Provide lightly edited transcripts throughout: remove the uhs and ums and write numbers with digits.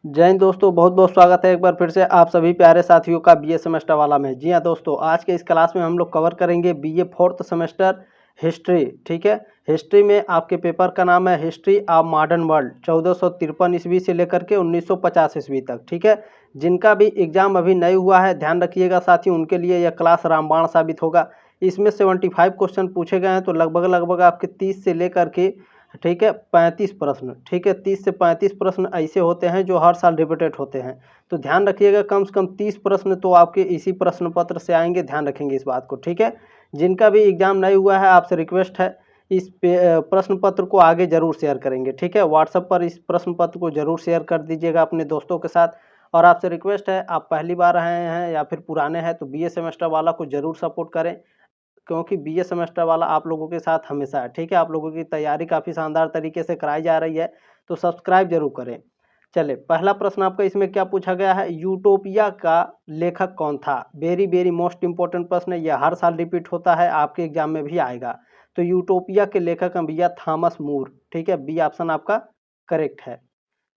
जय हिंद दोस्तों, बहुत बहुत स्वागत है एक बार फिर से आप सभी प्यारे साथियों का बीए सेमेस्टर वाला में। जी हाँ दोस्तों, आज के इस क्लास में हम लोग कवर करेंगे बीए फोर्थ सेमेस्टर हिस्ट्री। ठीक है, हिस्ट्री में आपके पेपर का नाम है हिस्ट्री ऑफ मॉडर्न वर्ल्ड 1453 ईस्वी से लेकर के 1950 ईस्वी तक। ठीक है, जिनका भी एग्जाम अभी नहीं हुआ है ध्यान रखिएगा साथियों, उनके लिए यह क्लास रामबाण साबित होगा। इसमें 75 क्वेश्चन पूछे गए हैं, तो लगभग आपके 30 से लेकर के ठीक है 35 प्रश्न, ठीक है 30 से 35 प्रश्न ऐसे होते हैं जो हर साल रिपीटेड होते हैं। तो ध्यान रखिएगा, कम से कम 30 प्रश्न तो आपके इसी प्रश्न पत्र से आएंगे, ध्यान रखेंगे इस बात को। ठीक है, जिनका भी एग्जाम नहीं हुआ है आपसे रिक्वेस्ट है इस प्रश्न पत्र को आगे जरूर शेयर करेंगे। ठीक है, व्हाट्सएप पर इस प्रश्न पत्र को जरूर शेयर कर दीजिएगा अपने दोस्तों के साथ। और आपसे रिक्वेस्ट है, आप पहली बार आए हैं या फिर पुराने हैं तो बीए सेमेस्टर वाला को जरूर सपोर्ट करें, क्योंकि बीए सेमेस्टर वाला आप लोगों के साथ हमेशा है। ठीक है, आप लोगों की तैयारी काफ़ी शानदार तरीके से कराई जा रही है, तो सब्सक्राइब जरूर करें। चलिए, पहला प्रश्न आपका इसमें क्या पूछा गया है, यूटोपिया का लेखक कौन था। वेरी वेरी मोस्ट इंपॉर्टेंट प्रश्न है, यह हर साल रिपीट होता है, आपके एग्जाम में भी आएगा। तो यूटोपिया के लेखक हैं भैया थॉमस मूर। ठीक है, बी ऑप्शन आपका करेक्ट है।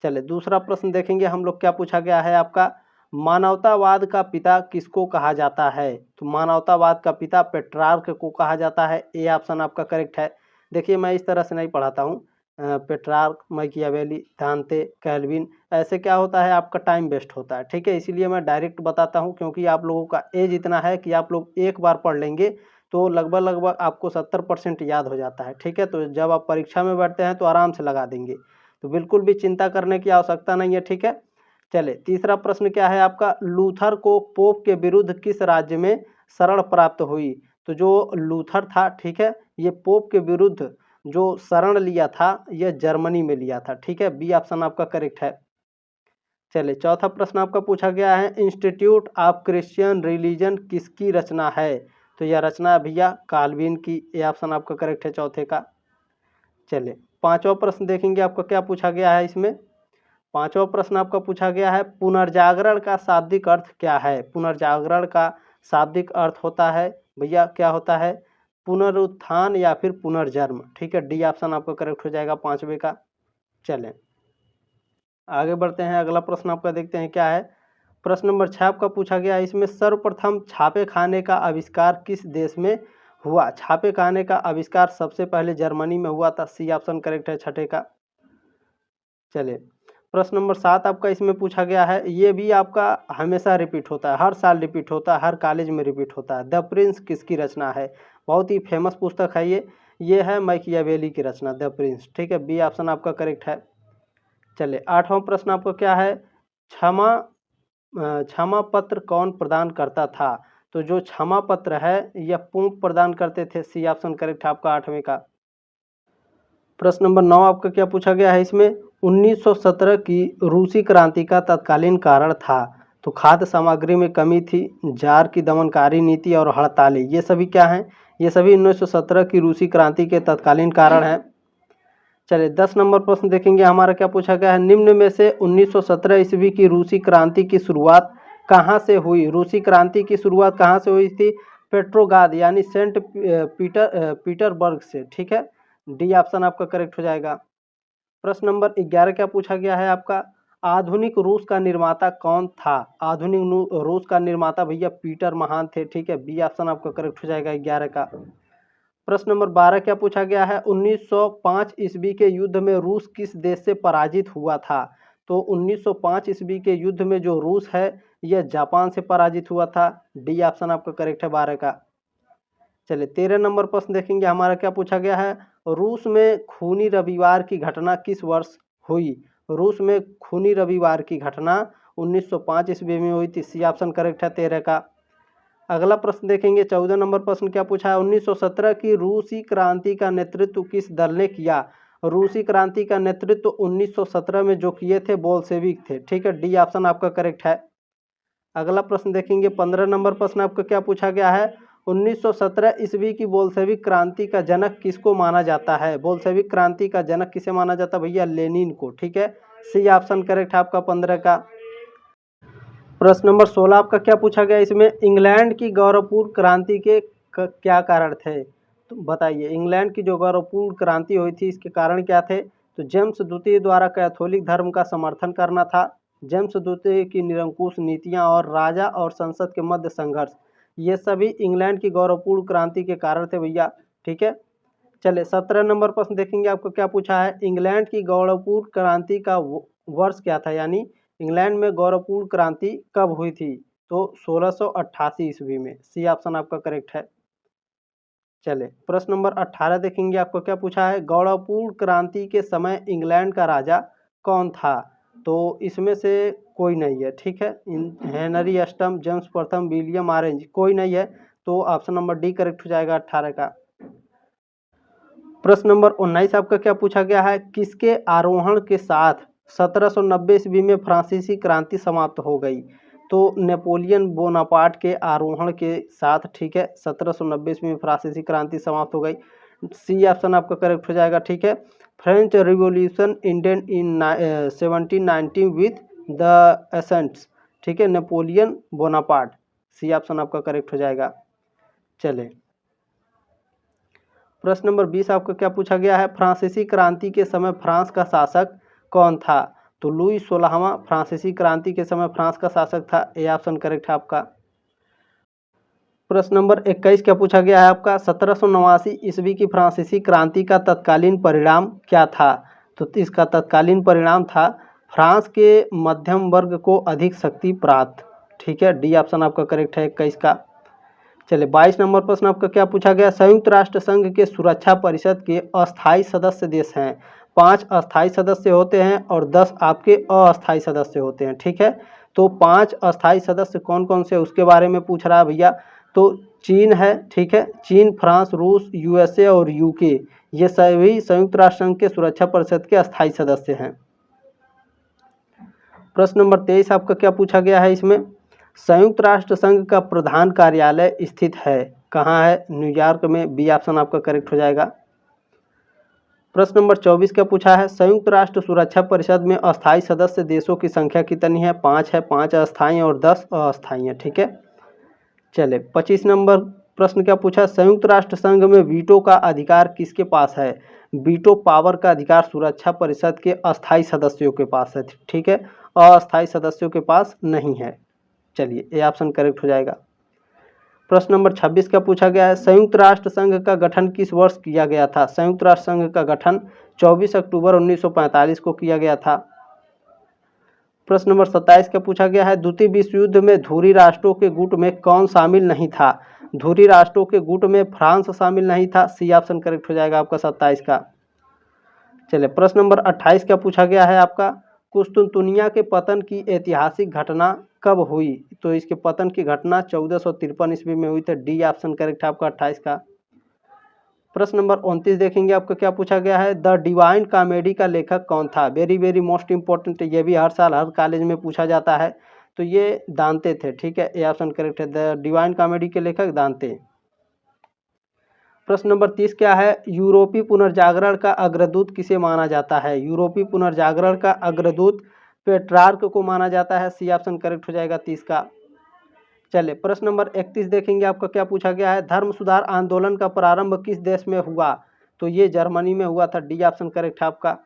चलिए, दूसरा प्रश्न देखेंगे हम लोग, क्या पूछा गया है आपका, मानवतावाद का पिता किसको कहा जाता है। तो मानवतावाद का पिता पेट्रार्क को कहा जाता है, ए ऑप्शन आपका करेक्ट है। देखिए, मैं इस तरह से नहीं पढ़ाता हूँ, पेट्रार्क, मैकियावेली, दांते, कैल्विन, ऐसे क्या होता है आपका टाइम वेस्ट होता है। ठीक है, इसीलिए मैं डायरेक्ट बताता हूँ, क्योंकि आप लोगों का एज इतना है कि आप लोग एक बार पढ़ लेंगे तो लगभग आपको 70% याद हो जाता है। ठीक है, तो जब आप परीक्षा में बैठते हैं तो आराम से लगा देंगे, तो बिल्कुल भी चिंता करने की आवश्यकता नहीं है। ठीक है, चले, तीसरा प्रश्न क्या है आपका, लूथर को पोप के विरुद्ध किस राज्य में शरण प्राप्त हुई। तो जो लूथर था, ठीक है, ये पोप के विरुद्ध जो शरण लिया था यह जर्मनी में लिया था। ठीक है, बी ऑप्शन आपका करेक्ट है। चलिए, चौथा प्रश्न आपका पूछा गया है, इंस्टीट्यूट ऑफ क्रिश्चियन रिलीजन किसकी रचना है। तो यह रचना है भैया काल्विन की, ए ऑप्शन आपका करेक्ट है चौथे का। चलिए, पांचवा प्रश्न देखेंगे आपका क्या पूछा गया है इसमें। पांचवा प्रश्न आपका पूछा गया है, पुनर्जागरण का शाब्दिक अर्थ क्या है। पुनर्जागरण का शाब्दिक अर्थ होता है भैया, क्या होता है, पुनरुत्थान या फिर पुनर्जन्म। ठीक है, डी ऑप्शन आपका करेक्ट हो जाएगा पांचवे का। चलें, आगे बढ़ते हैं, अगला प्रश्न आपका देखते हैं क्या है। प्रश्न नंबर 6 आपका पूछा गया है, इसमें सर्वप्रथम छापे खाने का आविष्कार किस देश में हुआ। छापे खाने का आविष्कार सबसे पहले जर्मनी में हुआ था, सी ऑप्शन करेक्ट है छठे का। चलिए, प्रश्न नंबर 7 आपका इसमें पूछा गया है, ये भी आपका हमेशा रिपीट होता है, हर साल रिपीट होता है, हर कॉलेज में रिपीट होता है। द प्रिंस किसकी रचना है। बहुत ही फेमस पुस्तक है ये है मैकियावेली की रचना द प्रिंस। ठीक है, बी ऑप्शन आपका करेक्ट है। चलिए, आठवां प्रश्न आपका क्या है, क्षमा क्षमा पत्र कौन प्रदान करता था। तो जो क्षमा पत्र है यह पोप प्रदान करते थे, सी ऑप्शन करेक्ट है आपका आठवें का। प्रश्न नंबर 9 आपका क्या पूछा गया है इसमें, 1917 की रूसी क्रांति का तत्कालीन कारण था। तो खाद्य सामग्री में कमी थी, जार की दमनकारी नीति और हड़तालें, ये सभी क्या हैं, ये सभी 1917 की रूसी क्रांति के तत्कालीन कारण हैं। चलिए, 10 नंबर प्रश्न देखेंगे हमारा क्या पूछा गया है, निम्न में से 1917 ईस्वी की रूसी क्रांति की शुरुआत कहाँ से हुई। रूसी क्रांति की शुरुआत कहाँ से हुई थी, पेट्रोगाद यानी सेंट पीटरबर्ग से। ठीक है, डी ऑप्शन आपका करेक्ट हो जाएगा। प्रश्न नंबर 11 क्या पूछा गया है आपका, आधुनिक रूस का निर्माता कौन था। आधुनिक रूस का निर्माता भैया पीटर महान थे। ठीक है, बी ऑप्शन आपका करेक्ट हो जाएगा 11 का। प्रश्न नंबर 12 क्या पूछा गया है, 1905 ईस्वी के युद्ध में रूस किस देश से पराजित हुआ था। तो 1905 ईस्वी के युद्ध में जो रूस है यह जापान से पराजित हुआ था, डी ऑप्शन आपका करेक्ट है 12 का। चलिए, 13 नंबर प्रश्न देखेंगे हमारा क्या पूछा गया है, रूस में खूनी रविवार की घटना किस वर्ष हुई। रूस में खूनी रविवार की घटना 1905 ईस्वी में हुई थी, सी ऑप्शन करेक्ट है 13 का। अगला प्रश्न देखेंगे, 14 नंबर प्रश्न क्या पूछा है, 1917 की रूसी क्रांति का नेतृत्व किस दल ने किया। रूसी क्रांति का नेतृत्व 1917 में जो किए थे बोल्शेविक थे। ठीक है, डी ऑप्शन आपका करेक्ट है। अगला प्रश्न देखेंगे, 15 नंबर प्रश्न आपका क्या पूछा गया है, 1917 ईस्वी की बोल्शेविक क्रांति का जनक किसको माना जाता है। बोल्शेविक क्रांति का जनक किसे माना जाता है भैया, लेनिन को। ठीक है, सी ऑप्शन करेक्ट है आपका 15 का। प्रश्न नंबर 16 आपका क्या पूछा गया इसमें, इंग्लैंड की गौरवपूर्ण क्रांति के क्या कारण थे। तो बताइए, इंग्लैंड की जो गौरवपूर्ण क्रांति हुई थी इसके कारण क्या थे। तो जेम्स द्वितीय द्वारा कैथोलिक धर्म का समर्थन करना था, जेम्स द्वितीय की निरंकुश नीतियां और राजा और संसद के मध्य संघर्ष, ये सभी इंग्लैंड की गौरवपूर्ण क्रांति के कारण थे भैया। ठीक है, चले 17 नंबर प्रश्न देखेंगे आपको क्या पूछा है। इंग्लैंड की गौरवपूर्ण क्रांति का वर्ष क्या था, यानी इंग्लैंड में गौरवपूर्ण क्रांति कब हुई थी, तो 1688 ईस्वी में। सी ऑप्शन आपका करेक्ट है। चले प्रश्न नंबर 18 देखेंगे आपको क्या पूछा है। गौरवपूर्ण क्रांति के समय इंग्लैंड का राजा कौन था, तो इसमें से कोई नहीं है। ठीक है, हेनरी अष्टम, जेम्स प्रथम, विलियम ऑरेंज, कोई नहीं है, तो ऑप्शन नंबर डी करेक्ट हो जाएगा 18 का। प्रश्न नंबर 19 आपका क्या पूछा गया है। किसके आरोहण के साथ 1790 ईस्वी में फ्रांसीसी क्रांति समाप्त हो गई, तो नेपोलियन बोनापार्ट के आरोहण के साथ। ठीक है, 1790 ईस्वी में फ्रांसीसी क्रांति समाप्त हो गई। सी ऑप्शन आपका करेक्ट हो जाएगा। ठीक है, French revolution ended in 1790 with the ascents. ठीक है, नेपोलियन बोनापार्ट। सी ऑप्शन आपका करेक्ट हो जाएगा। चले प्रश्न नंबर 20 आपका क्या पूछा गया है। फ्रांसीसी क्रांति के समय फ्रांस का शासक कौन था, तो लुई 16वां फ्रांसीसी क्रांति के समय फ्रांस का शासक था। ए ऑप्शन करेक्ट है आपका। प्रश्न नंबर 21 क्या पूछा गया है आपका। 1789 ईस्वी की फ्रांसीसी क्रांति का तत्कालीन परिणाम क्या था, तो इसका तत्कालीन परिणाम था फ्रांस के मध्यम वर्ग को अधिक शक्ति प्राप्त। ठीक है, डी ऑप्शन आपका करेक्ट है 21 का। चलिए 22 नंबर प्रश्न आपका क्या पूछा गया। संयुक्त राष्ट्र संघ के सुरक्षा परिषद के अस्थायी सदस्य देश हैं। 5 अस्थायी सदस्य होते हैं और 10 आपके अस्थायी सदस्य होते हैं। ठीक है, तो 5 अस्थायी सदस्य कौन कौन से उसके बारे में पूछ रहा है भैया। तो चीन है, ठीक है, चीन, फ्रांस, रूस, यूएसए और यूके, ये सभी संयुक्त राष्ट्र संघ के सुरक्षा परिषद के अस्थायी सदस्य हैं। प्रश्न नंबर 23 आपका क्या पूछा गया है। इसमें संयुक्त राष्ट्र संघ का प्रधान कार्यालय स्थित है, कहाँ है, न्यूयॉर्क में। बी ऑप्शन आपका करेक्ट हो जाएगा। प्रश्न नंबर 24 क्या पूछा है। संयुक्त राष्ट्र सुरक्षा परिषद में अस्थायी सदस्य देशों की संख्या कितनी है, 5 है, 5 अस्थायी और 10 अस्थायी है। ठीक है, चले 25 नंबर प्रश्न क्या पूछा। संयुक्त राष्ट्र संघ में वीटो का अधिकार किसके पास है, वीटो पावर का अधिकार सुरक्षा परिषद के अस्थायी सदस्यों के पास है। ठीक है, अस्थायी सदस्यों के पास नहीं है। चलिए ए ऑप्शन करेक्ट हो जाएगा। प्रश्न नंबर 26 का पूछा गया है। संयुक्त राष्ट्र संघ का गठन किस वर्ष किया गया था, संयुक्त राष्ट्र संघ का गठन 24 अक्टूबर 1945 को किया गया था। प्रश्न नंबर 27 का पूछा गया है। द्वितीय विश्व युद्ध में धुरी राष्ट्रों के गुट में कौन शामिल नहीं था, धुरी राष्ट्रों के गुट में फ्रांस शामिल नहीं था। सी ऑप्शन करेक्ट हो जाएगा आपका 27 का। चलिए प्रश्न नंबर 28 का पूछा गया है आपका। कुस्तुनतुनिया के पतन की ऐतिहासिक घटना कब हुई, तो इसके पतन की घटना 1453 ईस्वी में हुई थी। डी ऑप्शन करेक्ट है आपका 28 का। प्रश्न नंबर 29 देखेंगे आपको क्या पूछा गया है। द डिवाइन कॉमेडी का लेखक कौन था, वेरी वेरी मोस्ट इंपॉर्टेंट, ये भी हर साल हर कॉलेज में पूछा जाता है। तो ये दांते थे। ठीक है, ए ऑप्शन करेक्ट है, द डिवाइन कॉमेडी के लेखक दांते। प्रश्न नंबर 30 क्या है। यूरोपीय पुनर्जागरण का अग्रदूत किसे माना जाता है, यूरोपीय पुनर्जागरण का अग्रदूत पेट्रार्क को माना जाता है। सी ऑप्शन करेक्ट हो जाएगा 30 का। चले प्रश्न नंबर 31 देखेंगे आपका क्या पूछा गया है। धर्म सुधार आंदोलन का प्रारंभ किस देश में हुआ, तो ये जर्मनी में हुआ था। डी ऑप्शन करेक्ट है आपका।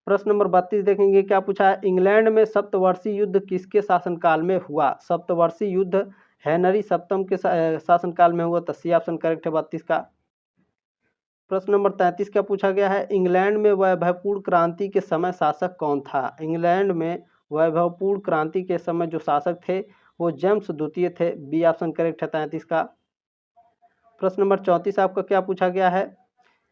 प्रश्न नंबर 32 देखेंगे क्या पूछा है। इंग्लैंड में सप्तवर्षीय युद्ध किसके शासनकाल में हुआ, सप्तवर्षीय युद्ध हेनरी सप्तम के शासनकाल में हुआ था। सी ऑप्शन करेक्ट है 32 का। प्रश्न नंबर 33 क्या पूछा गया है। इंग्लैंड में वैभवपूर्ण क्रांति के समय शासक कौन था, इंग्लैंड में वैभवपूर्ण क्रांति के समय जो शासक थे वो जेम्स द्वितीय थे। बी ऑप्शन करेक्ट है 33 का। प्रश्न नंबर 34 आपका क्या पूछा गया है।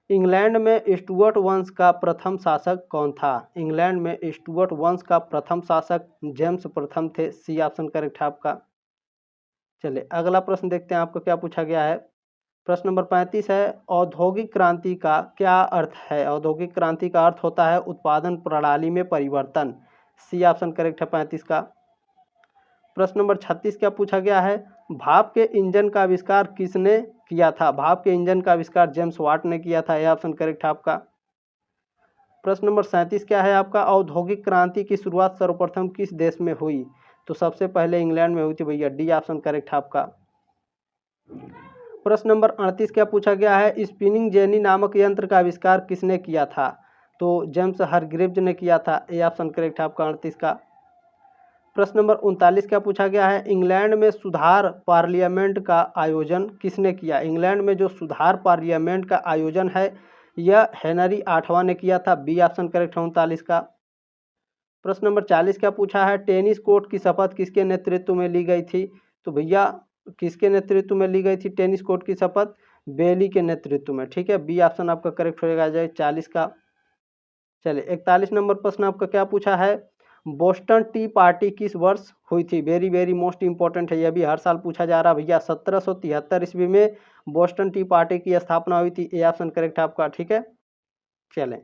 इंग्लैंड में स्टुअर्ट वंश का प्रथम शासक कौन था, इंग्लैंड में स्टुअर्ट वंश का प्रथम शासक जेम्स प्रथम थे। सी ऑप्शन करेक्ट है आपका। चलिए अगला प्रश्न देखते हैं आपको क्या पूछा गया है। प्रश्न नंबर 35 है। औद्योगिक क्रांति का क्या अर्थ है, औद्योगिक क्रांति का अर्थ होता है उत्पादन प्रणाली में परिवर्तन। सी ऑप्शन करेक्ट है 35 का। प्रश्न नंबर 36 क्या पूछा गया है। भाप के इंजन का आविष्कार किसने किया था, भाप के इंजन का आविष्कार जेम्स वाट ने किया था। यह ऑप्शन करेक्ट है आपका। प्रश्न नंबर 37 क्या है आपका। औद्योगिक क्रांति की शुरुआत सर्वप्रथम किस देश में हुई, तो सबसे पहले इंग्लैंड में हुई थी भैया। डी ऑप्शन करेक्ट है आपका। प्रश्न नंबर 38 क्या पूछा गया है। स्पिनिंग जेनी नामक यंत्र का आविष्कार किसने किया था, तो जेम्स हारग्रीव्स ने किया था। ए ऑप्शन करेक्ट है आपका 38 का। प्रश्न नंबर 39 क्या पूछा गया है, इंग्लैंड में सुधार पार्लियामेंट का आयोजन किसने किया। इंग्लैंड में जो सुधार पार्लियामेंट का आयोजन है यह हेनरी 8वां ने किया था। बी ऑप्शन करेक्ट है 39 का। प्रश्न नंबर 40 क्या पूछा है, टेनिस कोर्ट की शपथ किसके नेतृत्व में ली गई थी। तो भैया किसके नेतृत्व में ली गई थी टेनिस कोर्ट की शपथ, बेली के नेतृत्व में। ठीक है, बी ऑप्शन आपका करेक्ट हो जाए 40 का। चलिए 41 नंबर प्रश्न आपका क्या पूछा है, बोस्टन टी पार्टी किस वर्ष हुई थी। वेरी वेरी मोस्ट इंपॉर्टेंट है, यह भी हर साल पूछा जा रहा है भैया। 1773 ईस्वी में बोस्टन टी पार्टी की स्थापना हुई थी। ए ऑप्शन करेक्ट है आपका। ठीक है, चलें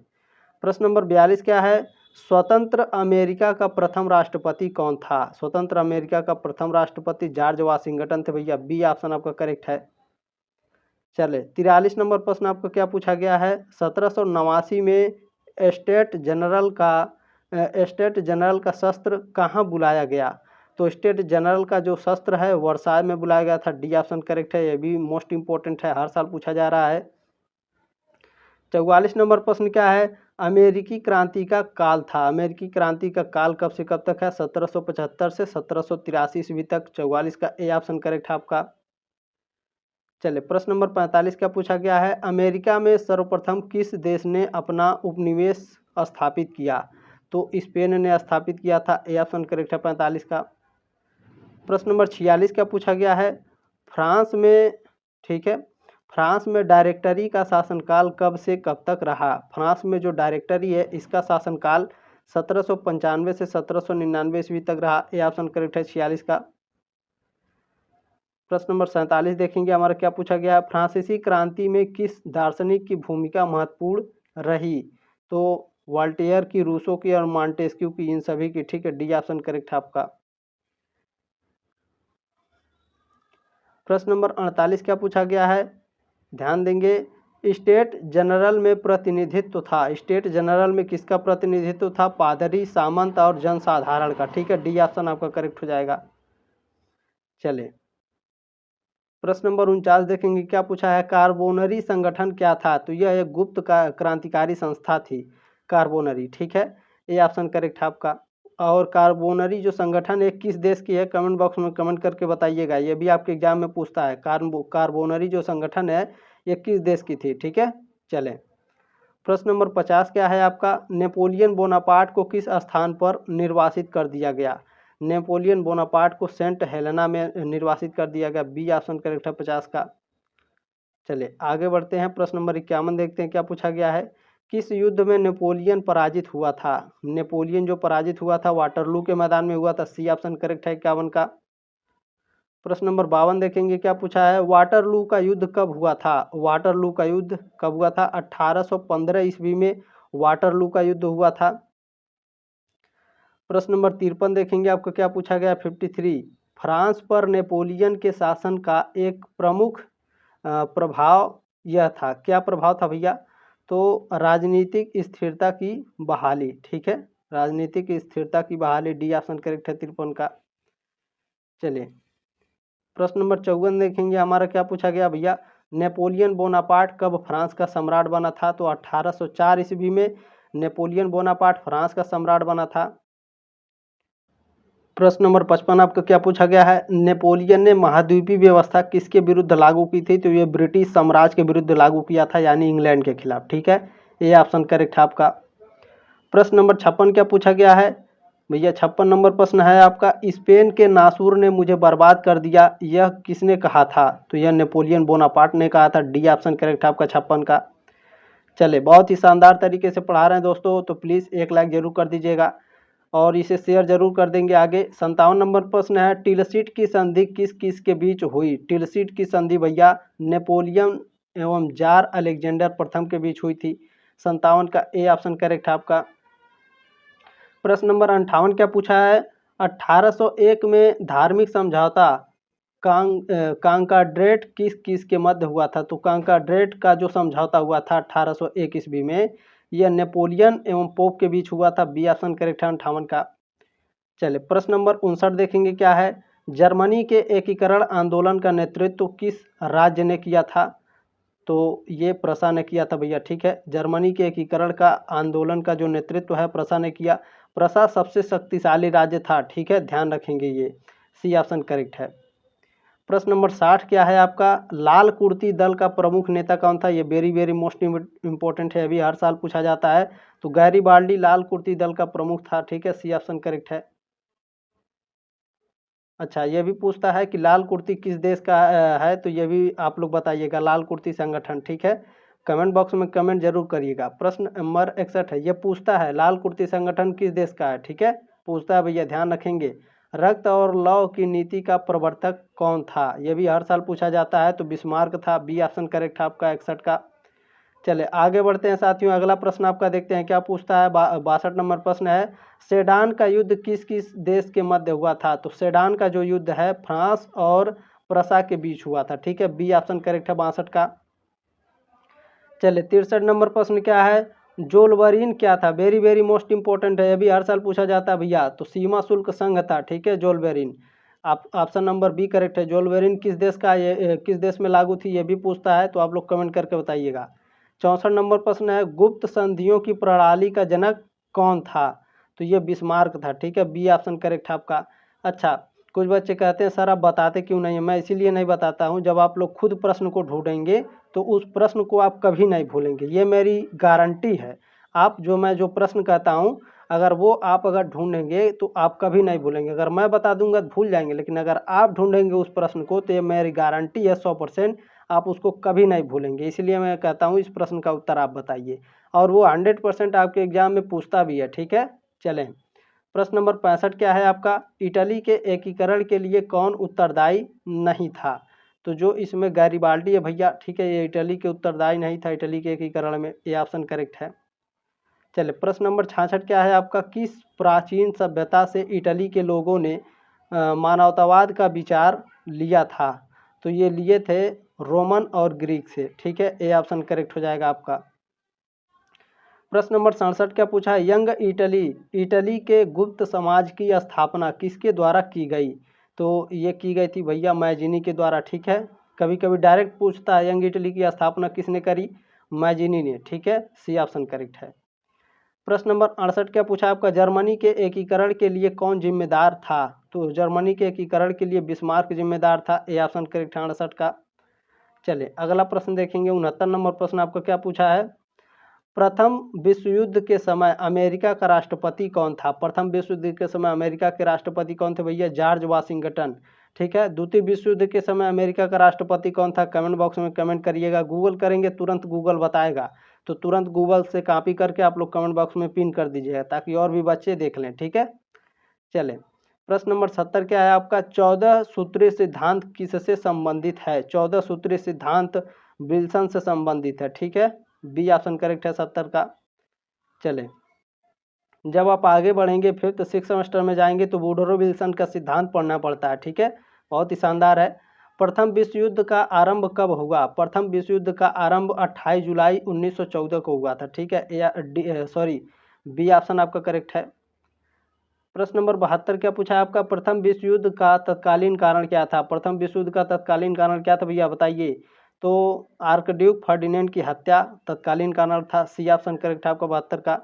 प्रश्न नंबर 42 क्या है, स्वतंत्र अमेरिका का प्रथम राष्ट्रपति कौन था। स्वतंत्र अमेरिका का प्रथम राष्ट्रपति जॉर्ज वाशिंगटन थे भैया। बी ऑप्शन आपका करेक्ट है। चले 43 नंबर प्रश्न आपको क्या पूछा गया है, 1789 में स्टेट जनरल का शस्त्र कहाँ बुलाया गया। तो स्टेट जनरल का जो शस्त्र है वर्साय में बुलाया गया था। डी ऑप्शन करेक्ट है, यह भी मोस्ट इंपॉर्टेंट है, हर साल पूछा जा रहा है। 44 नंबर प्रश्न क्या है, अमेरिकी क्रांति का काल था। अमेरिकी क्रांति का काल कब से कब तक है, 1775 से 1783 ईस्वी तक। 44 का ए ऑप्शन करेक्ट है आपका। चलिए प्रश्न नंबर 45 क्या पूछा गया है, अमेरिका में सर्वप्रथम किस देश ने अपना उपनिवेश स्थापित किया। तो स्पेन ने स्थापित किया था। ए ऑप्शन करेक्ट है 45 का। प्रश्न नंबर 46 क्या पूछा गया है, फ्रांस में, ठीक है, फ्रांस में डायरेक्टरी का शासनकाल कब से कब तक रहा। फ्रांस में जो डायरेक्टरी है इसका शासनकाल 1795 से 1799 ईस्वी तक रहा। ए ऑप्शन करेक्ट है 46 का। प्रश्न नंबर 47 देखेंगे हमारा क्या पूछा गया है, फ्रांसीसी क्रांति में किस दार्शनिक की भूमिका महत्वपूर्ण रही। तो वॉल्टेयर की, रूसो की और मॉन्टेस्क्यू की, इन सभी की। ठीक है, डी ऑप्शन करेक्ट है आपका। प्रश्न नंबर 48 क्या पूछा गया है, ध्यान देंगे, स्टेट जनरल में प्रतिनिधित्व था। स्टेट जनरल में किसका प्रतिनिधित्व था, पादरी, सामंत और जनसाधारण का। ठीक है, डी ऑप्शन आपका करेक्ट हो जाएगा। चले प्रश्न नंबर 49 देखेंगे क्या पूछा है, कार्बोनरी संगठन क्या था। तो यह एक गुप्त क्रांतिकारी संस्था थी कार्बोनरी। ठीक है, ये ऑप्शन करेक्ट है आपका। और कार्बोनरी जो संगठन है किस देश की है, कमेंट बॉक्स में कमेंट करके बताइएगा, ये भी आपके एग्जाम में पूछता है। कार्बोनरी जो संगठन है ये किस देश की थी। ठीक है, चलें प्रश्न नंबर 50 क्या है आपका, नेपोलियन बोनापार्ट को किस स्थान पर निर्वासित कर दिया गया। नेपोलियन बोनापार्ट को सेंट हेलेना में निर्वासित कर दिया गया। बी ऑप्शन करेक्ट है 50 का। चलिए आगे बढ़ते हैं, प्रश्न नंबर 51 देखते हैं क्या पूछा गया है, किस युद्ध में नेपोलियन पराजित हुआ था। नेपोलियन जो पराजित हुआ था वाटरलू के मैदान में हुआ था। सी ऑप्शन करेक्ट है 51 का। प्रश्न नंबर 52 देखेंगे क्या पूछा है, वाटरलू का युद्ध कब हुआ था। वाटरलू का युद्ध कब हुआ था, 1815 ईस्वी में वाटरलू का युद्ध हुआ था। प्रश्न नंबर 53 देखेंगे आपको क्या पूछा गया, 53, फ्रांस पर नेपोलियन के शासन का एक प्रमुख प्रभाव यह था। क्या प्रभाव था भैया, तो राजनीतिक स्थिरता की बहाली। ठीक है, राजनीतिक स्थिरता की बहाली। डी ऑप्शन करेक्ट है 53 का। चलिए प्रश्न नंबर 54 देखेंगे हमारा क्या पूछा गया भैया, नेपोलियन बोनापार्ट कब फ्रांस का सम्राट बना था। तो 1804 ईस्वी में नेपोलियन बोनापार्ट फ्रांस का सम्राट बना था। प्रश्न नंबर 55 आपका क्या पूछा गया है, नेपोलियन ने महाद्वीपीय व्यवस्था किसके विरुद्ध लागू की थी। तो ये ब्रिटिश साम्राज्य के विरुद्ध लागू किया था, यानी इंग्लैंड के खिलाफ। ठीक है, ये ऑप्शन करेक्ट है आपका। प्रश्न नंबर 56 क्या पूछा गया है भैया, 56 नंबर प्रश्न है आपका, स्पेन के नासूर ने मुझे बर्बाद कर दिया, यह किसने कहा था। तो यह नेपोलियन बोनापार्ट ने कहा था। डी ऑप्शन करेक्ट है आपका 56 का। चले बहुत ही शानदार तरीके से पढ़ा रहे हैं दोस्तों, तो प्लीज़ एक लाइक जरूर कर दीजिएगा और इसे शेयर जरूर कर देंगे आगे। 57 नंबर प्रश्न है, टिलसीट की संधि किस किस के बीच हुई। टिलसीट की संधि भैया नेपोलियन एवं जार अलेक्जेंडर प्रथम के बीच हुई थी। 57 का ए ऑप्शन करेक्ट है आपका। प्रश्न नंबर 58 क्या पूछा है, 1801 में धार्मिक समझौता कांकाड्रेट किस किस के मध्य हुआ था। तो कांकाड्रेट का जो समझौता हुआ था 1801 ईस्वी में, यह नेपोलियन एवं पोप के बीच हुआ था। बी ऑप्शन करेक्ट है 58 का। चलिए प्रश्न नंबर 59 देखेंगे क्या है, जर्मनी के एकीकरण आंदोलन का नेतृत्व किस राज्य ने किया था। तो ये प्रसा ने किया था भैया, ठीक है। जर्मनी के एकीकरण का आंदोलन का जो नेतृत्व है प्रसा ने किया। प्रसा सबसे शक्तिशाली राज्य था, ठीक है, ध्यान रखेंगे ये। सी ऑप्शन करेक्ट है। प्रश्न नंबर 60 क्या है आपका, लाल कुर्ती दल का प्रमुख नेता कौन था। ये वेरी वेरी मोस्ट इम्पोर्टेंट है, अभी हर साल पूछा जाता है। तो गैरीबाल्डी लाल कुर्ती दल का प्रमुख था, ठीक है, सी ऑप्शन करेक्ट है। अच्छा, ये भी पूछता है कि लाल कुर्ती किस देश का है, तो ये भी आप लोग बताइएगा, लाल कुर्ती संगठन, ठीक है। कमेंट बॉक्स में कमेंट जरूर करिएगा। प्रश्न नंबर 61 है, ये पूछता है लाल कुर्ती संगठन किस देश का है, ठीक है, पूछता है भैया, ध्यान रखेंगे। रक्त और लौ की नीति का प्रवर्तक कौन था, ये भी हर साल पूछा जाता है। तो बिस्मार्क था, बी ऑप्शन करेक्ट है आपका 61 का। चले आगे बढ़ते हैं साथियों, अगला प्रश्न आपका देखते हैं क्या पूछता है। 62 नंबर प्रश्न है, सेडान का युद्ध किस किस देश के मध्य हुआ था। तो सेडान का जो युद्ध है फ्रांस और प्रसा के बीच हुआ था, ठीक है, बी ऑप्शन करेक्ट है 62 का। चले 63 नंबर प्रश्न क्या है, जोलबरीन क्या था, वेरी वेरी मोस्ट इंपॉर्टेंट है, ये भी हर साल पूछा जाता है भैया। तो सीमा शुल्क संघ था, ठीक है, जोलबेरिन। आप ऑप्शन नंबर बी करेक्ट है। जोलबेरिन किस देश का, ये किस देश में लागू थी, ये भी पूछता है, तो आप लोग कमेंट करके बताइएगा। 64 नंबर प्रश्न है, गुप्त संधियों की प्रणाली का जनक कौन था। तो ये बिस्मार्क था, ठीक है, बी ऑप्शन करेक्ट है आपका। अच्छा, कुछ बच्चे कहते हैं सर आप बताते क्यों नहीं है, मैं इसीलिए नहीं बताता हूँ, जब आप लोग खुद प्रश्न को ढूंढेंगे तो उस प्रश्न को आप कभी नहीं भूलेंगे, ये मेरी गारंटी है। आप मैं जो प्रश्न कहता हूँ, अगर वो आप अगर ढूंढेंगे तो आप कभी नहीं भूलेंगे। अगर मैं बता दूंगा तो भूल जाएंगे, लेकिन अगर आप ढूंढेंगे उस प्रश्न को तो ये मेरी गारंटी है 100%, आप उसको कभी नहीं भूलेंगे। इसलिए मैं कहता हूँ इस प्रश्न का उत्तर आप बताइए, और वो 100% आपके एग्जाम में पूछता भी है, ठीक है। चलें, प्रश्न नंबर 65 क्या है आपका, इटली के एकीकरण के लिए कौन उत्तरदायी नहीं था। तो जो इसमें गैरीबाल्डी है भैया, ठीक है, ये इटली के उत्तरदायी नहीं था इटली के एकीकरण में, ये ऑप्शन करेक्ट है। चलिए प्रश्न नंबर 66 क्या है आपका, किस प्राचीन सभ्यता से इटली के लोगों ने मानवतावाद का विचार लिया था। तो ये लिए थे रोमन और ग्रीक से, ठीक है, ये ऑप्शन करेक्ट हो जाएगा आपका। प्रश्न नंबर 67 क्या पूछा है, यंग इटली, इटली के गुप्त समाज की स्थापना किसके द्वारा की गई। तो ये की गई थी भैया मैजिनी के द्वारा, ठीक है। कभी कभी डायरेक्ट पूछता है यंग इटली की स्थापना किसने करी, मैजिनी ने, ठीक है, सी ऑप्शन करेक्ट है। प्रश्न नंबर 68 क्या पूछा आपका, जर्मनी के एकीकरण के लिए कौन जिम्मेदार था। तो जर्मनी के एकीकरण के लिए बिस्मार्क जिम्मेदार था, ए ऑप्शन करेक्ट है 68 का। चलिए अगला प्रश्न देखेंगे, 69 नंबर प्रश्न आपका क्या पूछा है, प्रथम विश्व युद्ध के समय अमेरिका का राष्ट्रपति कौन था। प्रथम विश्व युद्ध के समय अमेरिका के राष्ट्रपति कौन थे भैया, जॉर्ज वाशिंगटन, ठीक है। द्वितीय विश्व युद्ध के समय अमेरिका का राष्ट्रपति कौन था, कमेंट बॉक्स में कमेंट करिएगा। गूगल करेंगे तुरंत गूगल बताएगा, तो तुरंत गूगल से कॉपी करके आप लोग कमेंट बॉक्स में पिन कर दीजिएगा, ताकि और भी बच्चे देख लें, ठीक है। चले प्रश्न नंबर 70 क्या है आपका, 14 सूत्रीय सिद्धांत किससे संबंधित है। 14 सूत्रीय सिद्धांत विल्सन से संबंधित है, ठीक है, बी ऑप्शन करेक्ट है 70 का। चले जब आप आगे बढ़ेंगे 5th 6th सेमेस्टर में जाएंगे तो वुडरो विल्सन का सिद्धांत पढ़ना पड़ता है, ठीक है, बहुत ही शानदार है। प्रथम विश्व युद्ध का आरंभ कब हुआ। प्रथम विश्व युद्ध का आरंभ 28 जुलाई 1914 को हुआ था, ठीक है, सॉरी, बी ऑप्शन आपका करेक्ट है। प्रश्न नंबर 72 क्या पूछा है आपका, प्रथम विश्व युद्ध का तत्कालीन कारण क्या था। प्रथम विश्व युद्ध का तत्कालीन कारण क्या था भैया बताइए। तो आर्कड्यूक फर्डिनेंड की हत्या तत्कालीन कारण था, सी ऑप्शन करेक्ट है आपका 72 का।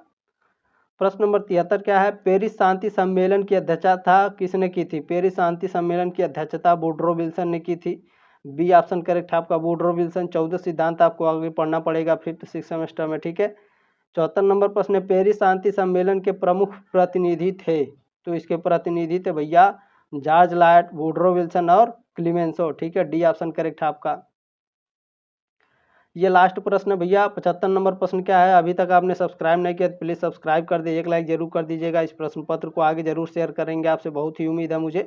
प्रश्न नंबर 73 क्या है, पेरिस शांति सम्मेलन की अध्यक्षता किसने की थी। पेरिस शांति सम्मेलन की अध्यक्षता वुडरो विल्सन ने की थी, बी ऑप्शन करेक्ट है आपका वुडरो विल्सन। 14 सिद्धांत आपको आगे पढ़ना पड़ेगा 5th 6th सेमेस्टर में, ठीक है। 74 नंबर प्रश्न, पेरिस शांति सम्मेलन के प्रमुख प्रतिनिधि थे। तो इसके प्रतिनिधि थे भैया जॉर्ज लायट, वुडरो विल्सन और क्लीमेंसो, ठीक है, डी ऑप्शन करेक्ट है आपका। ये लास्ट प्रश्न भैया 75 नंबर प्रश्न क्या है, अभी तक आपने सब्सक्राइब नहीं किया तो प्लीज़ सब्सक्राइब कर दे, एक लाइक जरूर कर दीजिएगा। इस प्रश्न पत्र को आगे जरूर शेयर करेंगे, आपसे बहुत ही उम्मीद है मुझे।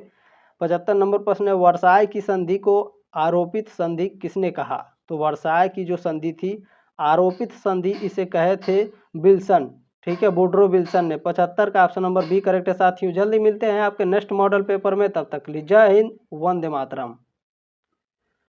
75 नंबर प्रश्न है, वर्साय की संधि को आरोपित संधि किसने कहा। तो वर्साय की जो संधि थी आरोपित संधि इसे कहे थे विल्सन, ठीक है, वुडरो विल्सन ने। 75 का ऑप्शन नंबर बी करेक्ट है साथियों। जल्दी मिलते हैं आपके नेक्स्ट मॉडल पेपर में, तब तक के लिए जय हिंद, वंदे मातरम।